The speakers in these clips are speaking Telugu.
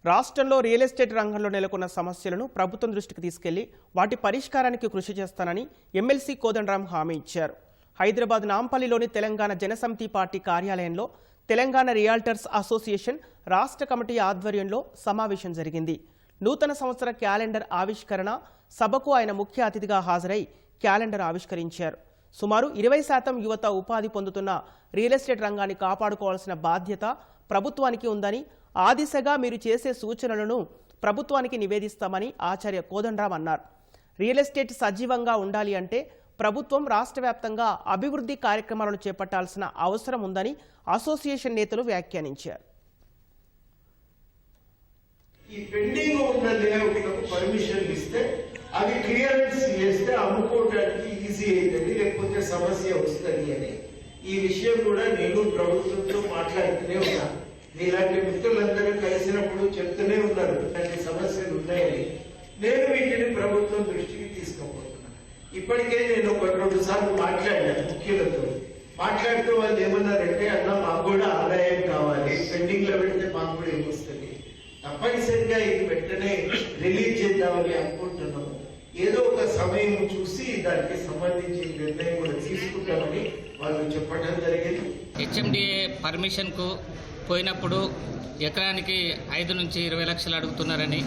రాష్ట్రంలో రియల్ ఎస్టేట్ రంగంలో నెలకొన్న సమస్యలను ప్రభుత్వం దృష్టికి తీసుకెళ్లి వాటి పరిష్కారానికి కృషి చేస్తానని ఎమ్మెల్సీ కోదండరాం హామీ ఇచ్చారు. హైదరాబాద్ నాంపల్లిలోని తెలంగాణ జనసమితి పార్టీ కార్యాలయంలో తెలంగాణ రియాల్టర్స్ అసోసియేషన్ రాష్ట్ర కమిటీ ఆధ్వర్యంలో సమావేశం జరిగింది. నూతన సంవత్సర క్యాలెండర్ ఆవిష్కరణ సభకు ఆయన ముఖ్య అతిథిగా హాజరై క్యాలెండర్ ఆవిష్కరించారు. సుమారు 20% యువత ఉపాధి పొందుతున్న రియల్ ఎస్టేట్ రంగాన్ని కాపాడుకోవాల్సిన బాధ్యత ప్రభుత్వానికి ఉందని, ఆ దిశగా మీరు చేసే సూచనలను ప్రభుత్వానికి నివేదిస్తామని ఆచార్య కోదండరాం అన్నారు. రియల్ ఎస్టేట్ సజీవంగా ఉండాలి అంటే ప్రభుత్వం రాష్ట్ర వ్యాప్తంగా అభివృద్ధి కార్యక్రమాలను చేపట్టాల్సిన అవసరం ఉందని అసోసియేషన్ నేతలు వ్యాఖ్యానించారు. ఈ పెండింగ్ ఉన్న లేఅవుట్లకు పర్మిషన్ ఇస్తే అవి క్లియరెన్స్ చేస్తే అమ్ముకోవడానికి ఈజీ అవుతుంది, లేకపోతే సమస్య వస్తుంది అని ఈ విషయం కూడా నేను ప్రభుత్వంతో మాట్లాడుతూనే ఉన్నాను. ఇలాంటి మిత్రులందరూ కలిసినప్పుడు చెప్తూనే ఉన్నారు ఇలాంటి సమస్యలు ఉన్నాయని. నేను వీటిని ప్రభుత్వం దృష్టికి తీసుకుపోతున్నాను. ఇప్పటికే నేను 1-2 సార్లు మాట్లాడాను ముఖ్యులతో. మాట్లాడుతూ వాళ్ళు ఏమన్నారంటే, అన్న మాకు కూడా ఆదాయం కావాలి, పెండింగ్ లో పెడితే మాకు కూడా ఏమొస్తుంది, తప్పనిసరిగా ఇది వెంటనే రిలీజ్ చేద్దామని అనుకుంటున్నాము. ఏదో ఒక సమయం చూసి దానికి సంబంధించి నిర్ణయం కూడా తీసుకుంటామని వాళ్ళు చెప్పడం జరిగింది. హెచ్ఎండిఏ పర్మిషన్ కు పోయినప్పుడు ఎకరానికి 5 నుంచి 20 లక్షలు అడుగుతున్నారని,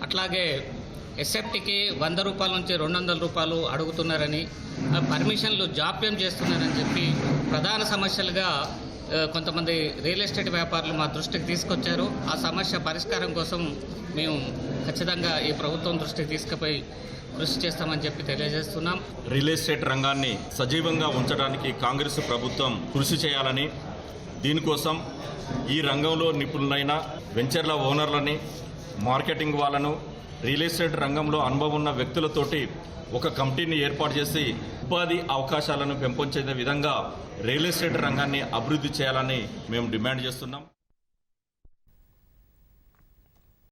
అట్లాగే ఎస్ఎఫ్టీకి 100 రూపాయల నుంచి 200 రూపాయలు అడుగుతున్నారని, పర్మిషన్లు జాప్యం చేస్తున్నారని చెప్పి ప్రధాన సమస్యలుగా కొంతమంది రియల్ ఎస్టేట్ వ్యాపారులు మా దృష్టికి తీసుకొచ్చారు. ఆ సమస్య పరిష్కారం కోసం మేము ఖచ్చితంగా ఈ ప్రభుత్వం దృష్టికి తీసుకుపోయి కృషి చేస్తామని చెప్పి తెలియజేస్తున్నాం. రియల్ ఎస్టేట్ రంగాన్ని సజీవంగా ఉంచడానికి కాంగ్రెస్ ప్రభుత్వం కృషి చేయాలని, దీనికోసం ఈ రంగంలో నిపుణులైన వెంచర్ల ఓనర్లని, మార్కెటింగ్ వాళ్ళను, రియల్ ఎస్టేట్ రంగంలో అనుభవం ఉన్న వ్యక్తులతోటి ఒక కమిటీని ఏర్పాటు చేసి ఉపాధి అవకాశాలను పెంపొందే విధంగా రియల్ ఎస్టేట్ రంగాన్ని అభివృద్ధి చేయాలని మేము డిమాండ్ చేస్తున్నాం.